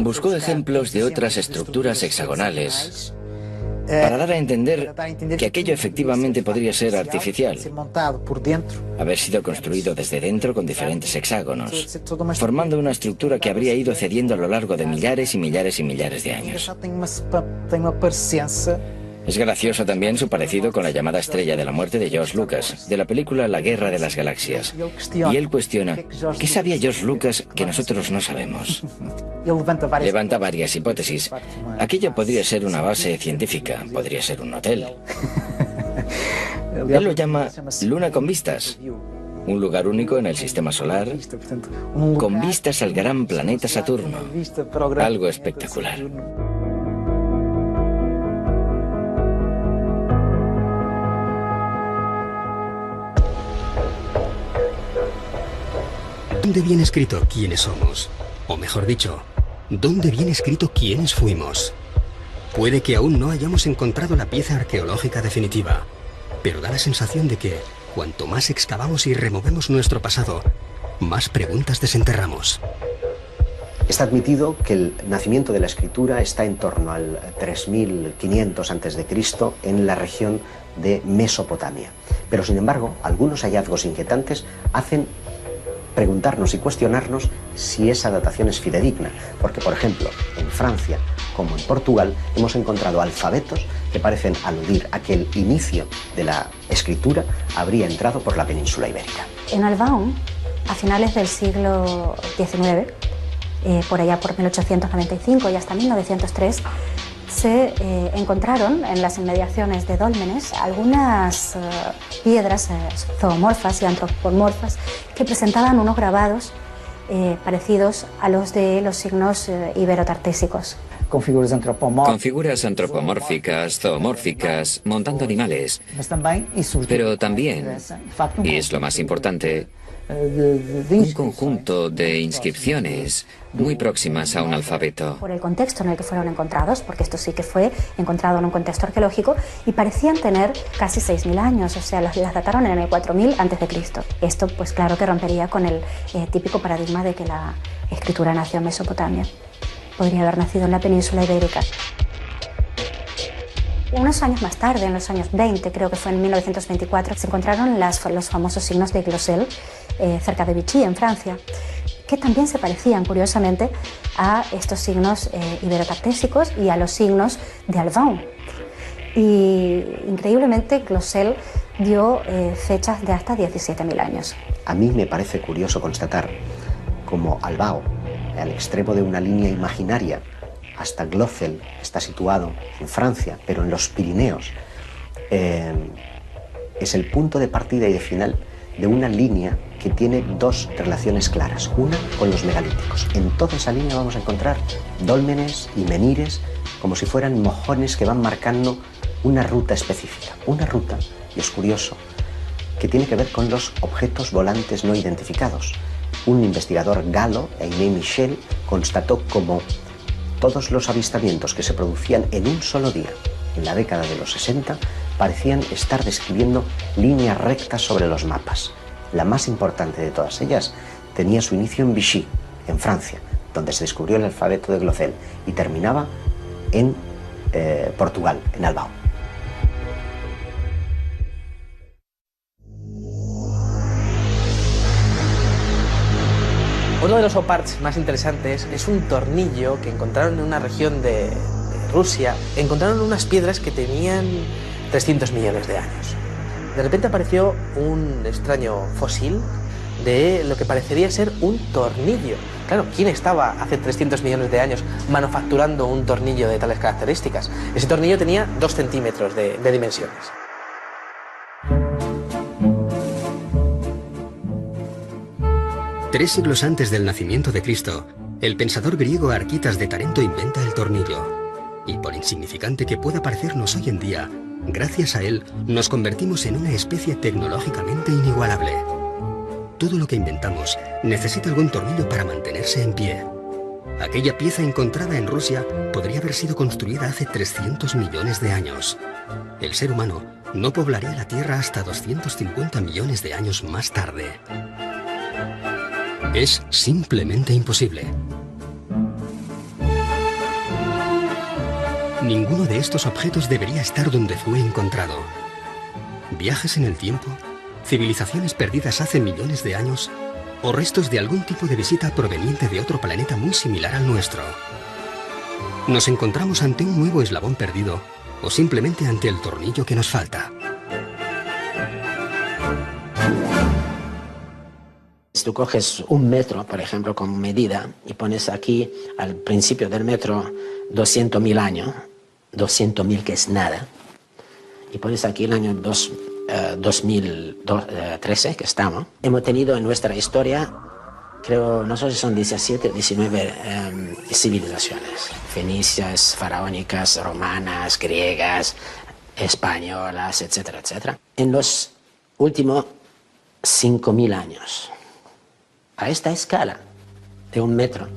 Buscó ejemplos de otras estructuras hexagonales para dar a entender que aquello efectivamente podría ser artificial, haber sido construido desde dentro con diferentes hexágonos, formando una estructura que habría ido cediendo a lo largo de millares y millares y millares de años. Es gracioso también su parecido con la llamada Estrella de la Muerte de George Lucas, de la película La Guerra de las Galaxias. Y él cuestiona, ¿qué sabía George Lucas que nosotros no sabemos? Levanta varias hipótesis. Aquello podría ser una base científica, podría ser un hotel. Él lo llama Luna con vistas, un lugar único en el sistema solar, con vistas al gran planeta Saturno. Algo espectacular. ¿Dónde viene escrito quiénes somos? O mejor dicho, ¿dónde viene escrito quiénes fuimos? Puede que aún no hayamos encontrado la pieza arqueológica definitiva, pero da la sensación de que cuanto más excavamos y removemos nuestro pasado, más preguntas desenterramos. Está admitido que el nacimiento de la escritura está en torno al 3500 a.C. en la región de Mesopotamia. Pero sin embargo, algunos hallazgos inquietantes hacen preguntarnos y cuestionarnos si esa datación es fidedigna, porque por ejemplo en Francia como en Portugal hemos encontrado alfabetos que parecen aludir a que el inicio de la escritura habría entrado por la península ibérica. En Albaon, a finales del siglo XIX, por allá por 1895 y hasta 1903, se encontraron en las inmediaciones de Dólmenes algunas piedras zoomorfas y antropomorfas que presentaban unos grabados parecidos a los de los signos iberotartésicos. Con figuras antropomórficas, zoomórficas, montando animales. Pero también, y es lo más importante, un conjunto de inscripciones muy próximas a un alfabeto. Por el contexto en el que fueron encontrados, porque esto sí que fue encontrado en un contexto arqueológico, y parecían tener casi 6.000 años, o sea, las dataron en el 4000 a.C. Esto, pues claro que rompería con el típico paradigma de que la escritura nació en Mesopotamia. Podría haber nacido en la península ibérica. Unos años más tarde, en los años 20, creo que fue en 1924, se encontraron los famosos signos de Glosel cerca de Vichy, en Francia, que también se parecían, curiosamente, a estos signos iberotartésicos y a los signos de Albaon. Y, increíblemente, Glosel dio fechas de hasta 17.000 años. A mí me parece curioso constatar cómo Albaon, al extremo de una línea imaginaria, hasta Glosel, está situado en Francia, pero en los Pirineos, es el punto de partida y de final de una línea que tiene dos relaciones claras. Una con los megalíticos. En toda esa línea vamos a encontrar dólmenes y menires como si fueran mojones que van marcando una ruta específica. Una ruta, y es curioso, que tiene que ver con los objetos volantes no identificados. Un investigador galo, Aimé Michel, constató como todos los avistamientos que se producían en un solo día, en la década de los 60, parecían estar describiendo líneas rectas sobre los mapas. La más importante de todas ellas tenía su inicio en Vichy, en Francia, donde se descubrió el alfabeto de Glosel, y terminaba en Portugal, en Albaon. Uno de los oparts más interesantes es un tornillo que encontraron en una región de Rusia. Encontraron unas piedras que tenían 300 millones de años. De repente apareció un extraño fósil de lo que parecería ser un tornillo. Claro, ¿quién estaba hace 300 millones de años manufacturando un tornillo de tales características? Ese tornillo tenía 2 centímetros de dimensiones. 3 siglos antes del nacimiento de Cristo, el pensador griego Arquitas de Tarento inventa el tornillo. Y por insignificante que pueda parecernos hoy en día, gracias a él nos convertimos en una especie tecnológicamente inigualable. Todo lo que inventamos necesita algún tornillo para mantenerse en pie. Aquella pieza encontrada en Rusia podría haber sido construida hace 300 millones de años. El ser humano no poblaría la Tierra hasta 250 millones de años más tarde. Es simplemente imposible. Ninguno de estos objetos debería estar donde fue encontrado. Viajes en el tiempo, civilizaciones perdidas hace millones de años o restos de algún tipo de visita proveniente de otro planeta muy similar al nuestro. Nos encontramos ante un nuevo eslabón perdido o simplemente ante el tornillo que nos falta. Si tú coges un metro, por ejemplo, como medida y pones aquí al principio del metro 200.000 años, 200.000 que es nada, y pones aquí el año 2013 que estamos, hemos tenido en nuestra historia, creo, no sé si son 17 o 19 civilizaciones, fenicias, faraónicas, romanas, griegas, españolas, etcétera, etcétera. En los últimos 5.000 años, a esta escala de un metro,